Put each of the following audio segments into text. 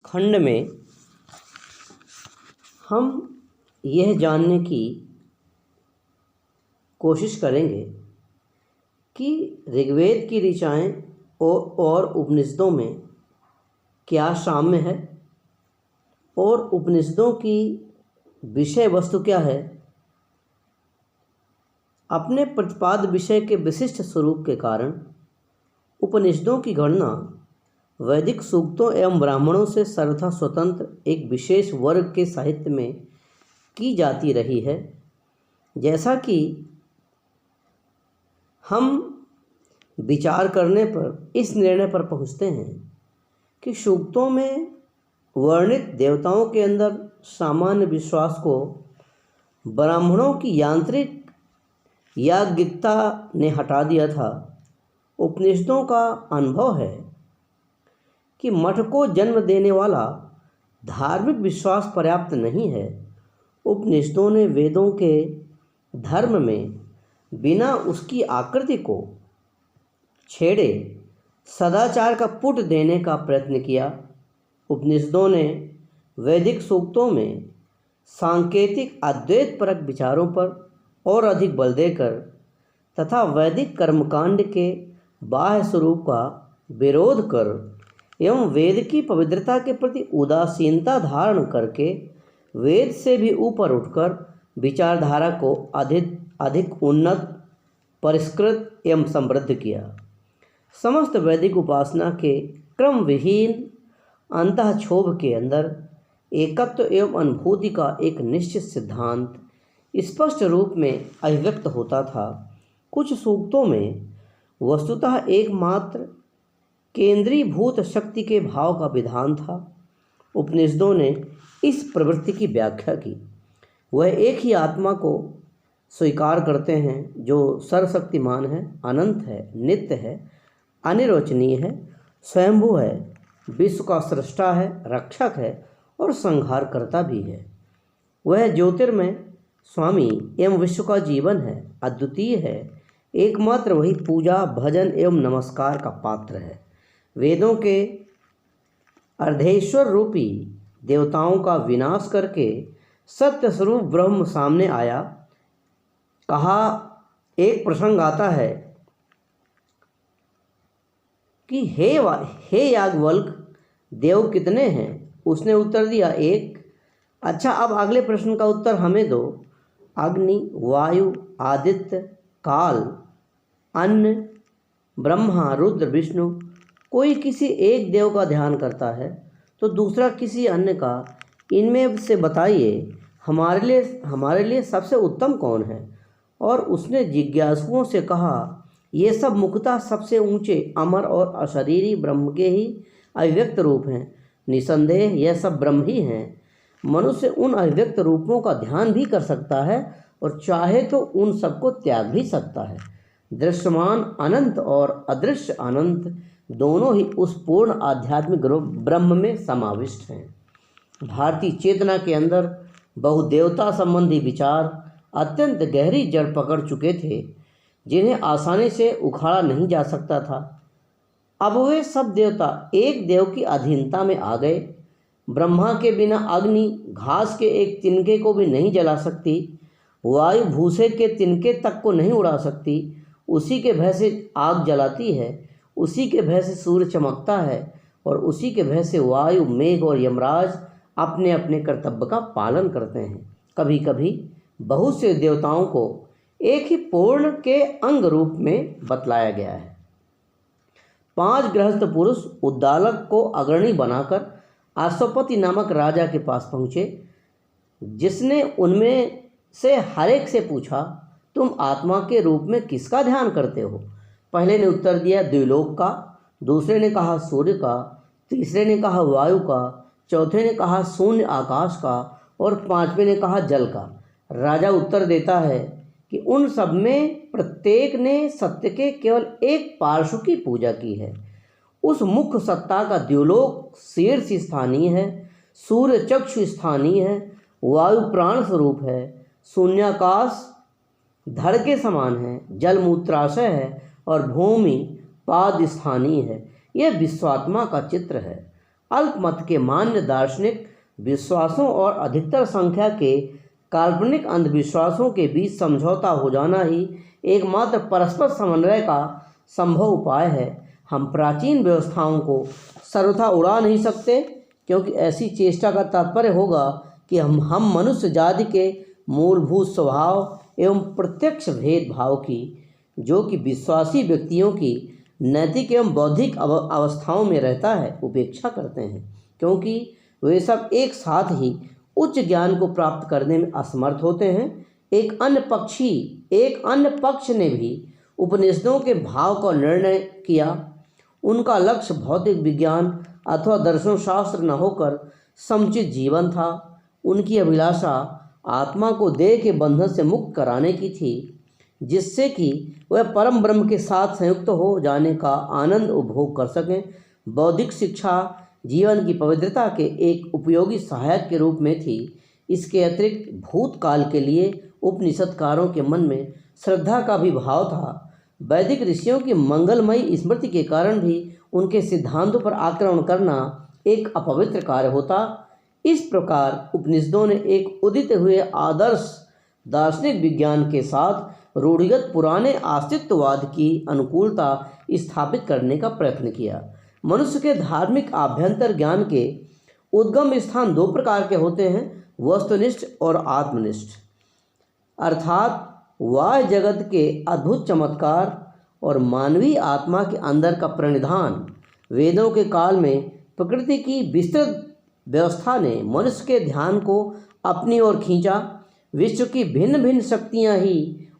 खंड में हम यह जानने की कोशिश करेंगे कि ऋग्वेद की ऋचाएँ और उपनिषदों में क्या साम्य है और उपनिषदों की विषय वस्तु क्या है। अपने प्रतिपाद्य विषय के विशिष्ट स्वरूप के कारण उपनिषदों की गणना वैदिक सूक्तों एवं ब्राह्मणों से सर्वथा स्वतंत्र एक विशेष वर्ग के साहित्य में की जाती रही है। जैसा कि हम विचार करने पर इस निर्णय पर पहुँचते हैं कि सूक्तों में वर्णित देवताओं के अंदर सामान्य विश्वास को ब्राह्मणों की यांत्रिक याज्ञिकता ने हटा दिया था। उपनिषदों का अनुभव है कि मठ को जन्म देने वाला धार्मिक विश्वास पर्याप्त नहीं है। उपनिषदों ने वेदों के धर्म में बिना उसकी आकृति को छेड़े सदाचार का पुट देने का प्रयत्न किया। उपनिषदों ने वैदिक सूक्तों में सांकेतिक अद्वैतपरक विचारों पर और अधिक बल देकर तथा वैदिक कर्मकांड के बाह्य स्वरूप का विरोध कर एवं वेद की पवित्रता के प्रति उदासीनता धारण करके वेद से भी ऊपर उठकर विचारधारा को अधिक उन्नत, परिष्कृत एवं समृद्ध किया। समस्त वैदिक उपासना के क्रम विहीन अंतःक्षोभ के अंदर एकत्व एवं अनुभूति का एक निश्चित सिद्धांत स्पष्ट रूप में अभिव्यक्त होता था। कुछ सूक्तों में वस्तुतः एकमात्र केंद्रीभूत शक्ति के भाव का विधान था। उपनिषदों ने इस प्रवृत्ति की व्याख्या की। वह एक ही आत्मा को स्वीकार करते हैं जो सर्वशक्तिमान है, अनंत है, नित्य है, अनिर्वचनीय है, स्वयंभू है, विश्व का सृष्टा है, रक्षक है और संहारकर्ता भी है। वह ज्योतिर्मय स्वामी एवं विश्व का जीवन है, अद्वितीय है, एकमात्र वही पूजा, भजन एवं नमस्कार का पात्र है। वेदों के अर्धेश्वर रूपी देवताओं का विनाश करके सत्य स्वरूप ब्रह्म सामने आया। कहा, एक प्रसंग आता है कि हे याज्ञवल्क्य, देव कितने हैं? उसने उत्तर दिया, एक। अच्छा, अब अगले प्रश्न का उत्तर हमें दो। अग्नि, वायु, आदित्य, काल, अन्न, ब्रह्मा, रुद्र, विष्णु। कोई किसी एक देव का ध्यान करता है तो दूसरा किसी अन्य का। इनमें से बताइए हमारे लिए सबसे उत्तम कौन है? और उसने जिज्ञासुओं से कहा, ये सब मुख्यतः सबसे ऊंचे, अमर और अशरीरी ब्रह्म के ही अभिव्यक्त रूप हैं। निसंदेह यह सब ब्रह्म ही हैं। मनुष्य उन अभिव्यक्त रूपों का ध्यान भी कर सकता है और चाहे तो उन सबको त्याग भी सकता है। दृश्यमान अनंत और अदृश्य अनंत दोनों ही उस पूर्ण आध्यात्मिक ब्रह्म में समाविष्ट हैं। भारतीय चेतना के अंदर बहुदेवता संबंधी विचार अत्यंत गहरी जड़ पकड़ चुके थे, जिन्हें आसानी से उखाड़ा नहीं जा सकता था। अब वे सब देवता एक देव की अधीनता में आ गए। ब्रह्मा के बिना अग्नि घास के एक तिनके को भी नहीं जला सकती, वायु भूसे के तिनके तक को नहीं उड़ा सकती। उसी के भय से आग जलाती है, उसी के भय से सूर्य चमकता है और उसी के भय से वायु, मेघ और यमराज अपने अपने कर्तव्य का पालन करते हैं। कभी कभी बहुत से देवताओं को एक ही पूर्ण के अंग रूप में बतलाया गया है। 5 गृहस्थ पुरुष उद्दालक को अग्रणी बनाकर अश्वपति नामक राजा के पास पहुँचे, जिसने उनमें से हर एक से पूछा, तुम आत्मा के रूप में किसका ध्यान करते हो? पहले ने उत्तर दिया, द्विलोक का। दूसरे ने कहा सूर्य का। तीसरे ने कहा वायु का। चौथे ने कहा शून्य आकाश का और 5वें ने कहा जल का। राजा उत्तर देता है कि उन सब में प्रत्येक ने सत्य के केवल एक पार्श्व की पूजा की है। उस मुख्य सत्ता का द्युलोक शीर्ष स्थानीय है, सूर्य चक्षु स्थानीय है, वायु प्राण स्वरूप है, शून्याकाश धड़ के समान है, जल मूत्राशय है और भूमि पाद स्थानीय है। यह विश्वात्मा का चित्र है। अल्पमत के मान्य दार्शनिक विश्वासों और अधिकतर संख्या के काल्पनिक अंधविश्वासों के बीच समझौता हो जाना ही एकमात्र परस्पर समन्वय का संभव उपाय है। हम प्राचीन व्यवस्थाओं को सर्वथा उड़ा नहीं सकते, क्योंकि ऐसी चेष्टा का तात्पर्य होगा कि हम मनुष्य जाति के मूलभूत स्वभाव एवं प्रत्यक्ष भेदभाव की, जो कि विश्वासी व्यक्तियों की नैतिक एवं बौद्धिक अवस्थाओं में रहता है, उपेक्षा करते हैं, क्योंकि वे सब एक साथ ही उच्च ज्ञान को प्राप्त करने में असमर्थ होते हैं। एक अन्य पक्ष ने भी उपनिषदों के भाव का निर्णय किया। उनका लक्ष्य भौतिक विज्ञान अथवा दर्शन शास्त्र न होकर समुचित जीवन था। उनकी अभिलाषा आत्मा को देह के बंधन से मुक्त कराने की थी, जिससे कि वह परम ब्रह्म के साथ संयुक्त हो जाने का आनंद उपभोग कर सकें। बौद्धिक शिक्षा जीवन की पवित्रता के एक उपयोगी सहायक के रूप में थी। इसके अतिरिक्त भूतकाल के लिए उपनिषदकारों के मन में श्रद्धा का भी भाव था। वैदिक ऋषियों की मंगलमयी स्मृति के कारण भी उनके सिद्धांतों पर आक्रमण करना एक अपवित्र कार्य होता। इस प्रकार उपनिषदों ने एक उदित हुए आदर्श दार्शनिक विज्ञान के साथ रूढ़िगत पुराने अस्तित्ववाद की अनुकूलता स्थापित करने का प्रयत्न किया। मनुष्य के धार्मिक आभ्यंतर ज्ञान के उद्गम स्थान दो प्रकार के होते हैं, वस्तुनिष्ठ और आत्मनिष्ठ, अर्थात बाह्य जगत के अद्भुत चमत्कार और मानवीय आत्मा के अंदर का प्रणिधान। वेदों के काल में प्रकृति की विस्तृत व्यवस्था ने मनुष्य के ध्यान को अपनी ओर खींचा। विश्व की भिन्न भिन्न शक्तियाँ ही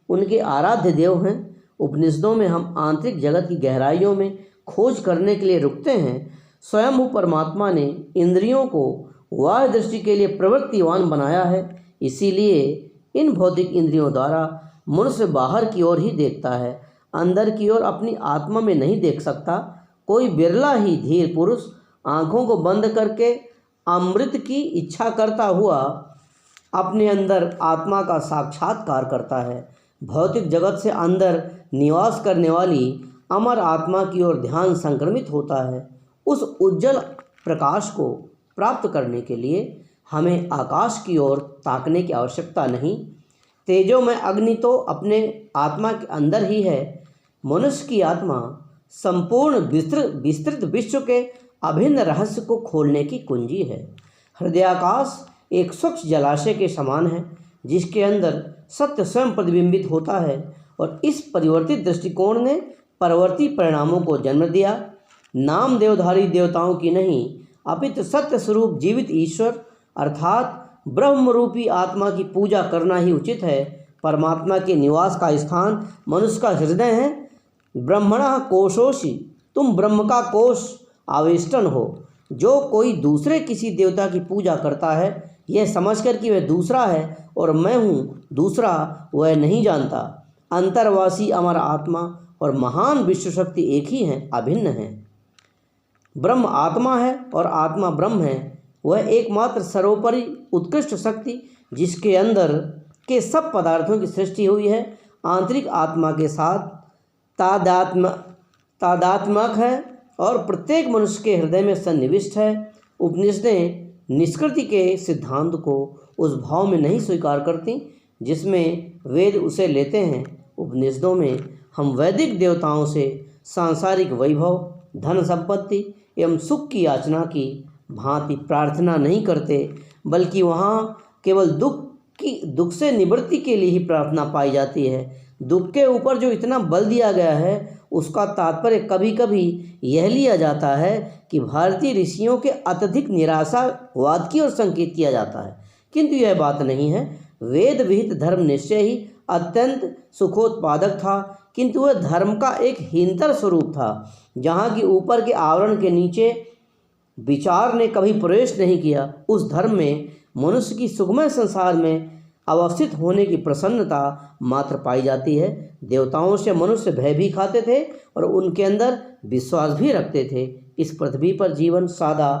उनके आराध्य देव हैं। उपनिषदों में हम आंतरिक जगत की गहराइयों में खोज करने के लिए रुकते हैं। स्वयं परमात्मा ने इंद्रियों को बाह्य दृष्टि के लिए प्रवृत्तिवान बनाया है। इसीलिए इन भौतिक इंद्रियों द्वारा मनुष्य बाहर की ओर ही देखता है, अंदर की ओर अपनी आत्मा में नहीं देख सकता। कोई बिरला ही धीर पुरुष आंखों को बंद करके अमृत की इच्छा करता हुआ अपने अंदर आत्मा का साक्षात्कार करता है। भौतिक जगत से अंदर निवास करने वाली अमर आत्मा की ओर ध्यान संक्रमित होता है। उस उज्जवल प्रकाश को प्राप्त करने के लिए हमें आकाश की ओर ताकने की आवश्यकता नहीं। तेजोमय अग्नि तो अपने आत्मा के अंदर ही है। मनुष्य की आत्मा संपूर्ण विस्तृत विश्व के अभिन्न रहस्य को खोलने की कुंजी है। हृदयाकाश एक स्वच्छ जलाशय के समान है, जिसके अंदर सत्य स्वयं प्रतिबिंबित होता है, और इस परिवर्तित दृष्टिकोण ने परवर्ती परिणामों को जन्म दिया। नाम देवधारी देवताओं की नहीं, अपितु सत्य स्वरूप जीवित ईश्वर अर्थात ब्रह्म रूपी आत्मा की पूजा करना ही उचित है। परमात्मा के निवास का स्थान मनुष्य का हृदय है। ब्रह्मणः कोशोषि, तुम ब्रह्म का कोश आवेष्टन हो। जो कोई दूसरे किसी देवता की पूजा करता है, यह समझकर कि वह दूसरा है और मैं हूँ दूसरा, वह नहीं जानता। अंतर्वासी अमर आत्मा और महान विश्व शक्ति एक ही हैं, अभिन्न हैं। ब्रह्म आत्मा है और आत्मा ब्रह्म है। वह एकमात्र सर्वोपरि उत्कृष्ट शक्ति जिसके अंदर के सब पदार्थों की सृष्टि हुई है, आंतरिक आत्मा के साथ तादात्म्यक है और प्रत्येक मनुष्य के हृदय में सन्निविष्ट है। उपनिषदें निष्कृति के सिद्धांत को उस भाव में नहीं स्वीकार करती जिसमें वेद उसे लेते हैं। उपनिषदों में हम वैदिक देवताओं से सांसारिक वैभव, धन संपत्ति एवं सुख की याचना की भांति प्रार्थना नहीं करते, बल्कि वहाँ केवल दुख से निवृत्ति के लिए ही प्रार्थना पाई जाती है। दुख के ऊपर जो इतना बल दिया गया है, उसका तात्पर्य कभी कभी यह लिया जाता है कि भारतीय ऋषियों के अत्यधिक निराशावाद की ओर संकेत किया जाता है, किंतु यह बात नहीं है। वेद विहित धर्म निश्चय ही अत्यंत सुखोत्पादक था, किंतु वह धर्म का एक हीनतर स्वरूप था, जहाँ की ऊपर के आवरण के नीचे विचार ने कभी प्रवेश नहीं किया। उस धर्म में मनुष्य की सुखमय संसार में अवस्थित होने की प्रसन्नता मात्र पाई जाती है। देवताओं से मनुष्य भय भी खाते थे और उनके अंदर विश्वास भी रखते थे। इस पृथ्वी पर जीवन सादा,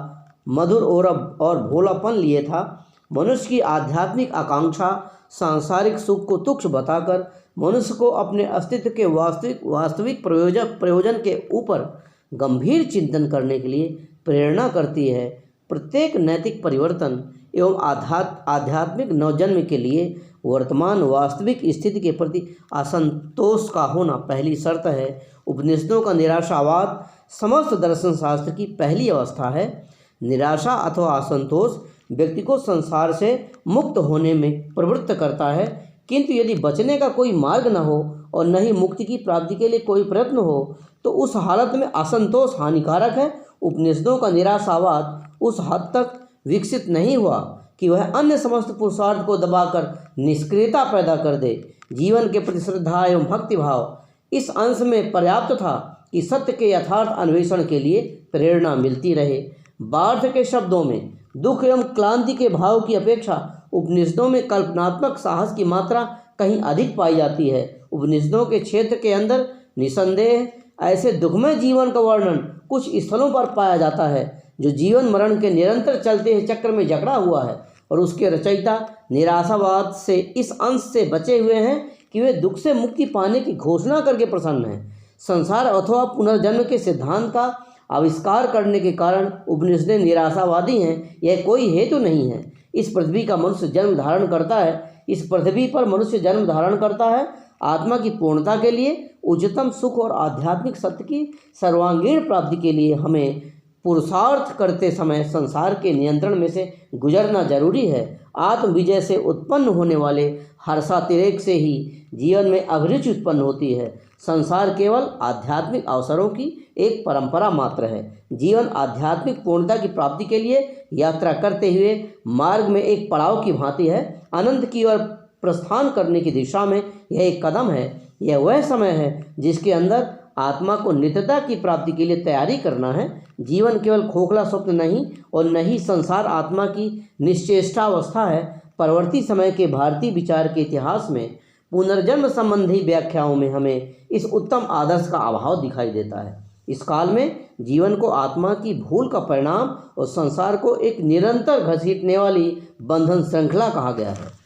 मधुर और भोलापन लिए था। मनुष्य की आध्यात्मिक आकांक्षा सांसारिक सुख को तुच्छ बताकर मनुष्य को अपने अस्तित्व के वास्तविक प्रयोजन के ऊपर गंभीर चिंतन करने के लिए प्रेरणा करती है। प्रत्येक नैतिक परिवर्तन एवं आध्यात्मिक नवजन्म के लिए वर्तमान वास्तविक स्थिति के प्रति असंतोष का होना पहली शर्त है। उपनिषदों का निराशावाद समस्त दर्शन शास्त्र की पहली अवस्था है। निराशा अथवा असंतोष व्यक्ति को संसार से मुक्त होने में प्रवृत्त करता है, किंतु यदि बचने का कोई मार्ग न हो और न ही मुक्ति की प्राप्ति के लिए कोई प्रयत्न हो तो उस हालत में असंतोष हानिकारक है। उपनिषदों का निराशावाद उस हद तक विकसित नहीं हुआ कि वह अन्य समस्त पुरुषार्थ को दबाकर निष्क्रियता पैदा कर दे। जीवन के प्रति श्रद्धा एवं भक्तिभाव इस अंश में पर्याप्त था कि सत्य के यथार्थ अन्वेषण के लिए प्रेरणा मिलती रहे। बार्थ के शब्दों में दुख एवं क्लांति के भाव की अपेक्षा उपनिषदों में कल्पनात्मक साहस की मात्रा कहीं अधिक पाई जाती है। उपनिषदों के क्षेत्र के अंदर निसंदेह ऐसे दुखमय जीवन का वर्णन कुछ स्थलों पर पाया जाता है जो जीवन मरण के निरंतर चलते हुए चक्र में जकड़ा हुआ है, और उसके रचयिता निराशावाद से इस अंश से बचे हुए हैं कि वे दुख से मुक्ति पाने की घोषणा करके प्रसन्न हैं। संसार अथवा पुनर्जन्म के सिद्धांत का आविष्कार करने के कारण उपनिषदें निराशावादी हैं, यह कोई हेतु नहीं है। इस पृथ्वी का मनुष्य जन्म धारण करता है, इस पृथ्वी पर मनुष्य जन्म धारण करता है आत्मा की पूर्णता के लिए, उच्चतम सुख और आध्यात्मिक सत्य की सर्वांगीण प्राप्ति के लिए। हमें पुरुषार्थ करते समय संसार के नियंत्रण में से गुजरना जरूरी है। आत्म विजय से उत्पन्न होने वाले हर्षातिरेक से ही जीवन में अभिरुचि उत्पन्न होती है। संसार केवल आध्यात्मिक अवसरों की एक परंपरा मात्र है। जीवन आध्यात्मिक पूर्णता की प्राप्ति के लिए यात्रा करते हुए मार्ग में एक पड़ाव की भांति है। अनंत की ओर प्रस्थान करने की दिशा में यह एक कदम है। यह वह समय है जिसके अंदर आत्मा को नित्यता की प्राप्ति के लिए तैयारी करना है। जीवन केवल खोखला स्वप्न नहीं और न ही संसार आत्मा की निश्चेष्टावस्था है। परवर्ती समय के भारतीय विचार के इतिहास में पुनर्जन्म संबंधी व्याख्याओं में हमें इस उत्तम आदर्श का अभाव दिखाई देता है। इस काल में जीवन को आत्मा की भूल का परिणाम और संसार को एक निरंतर घसीटने वाली बंधन श्रृंखला कहा गया है।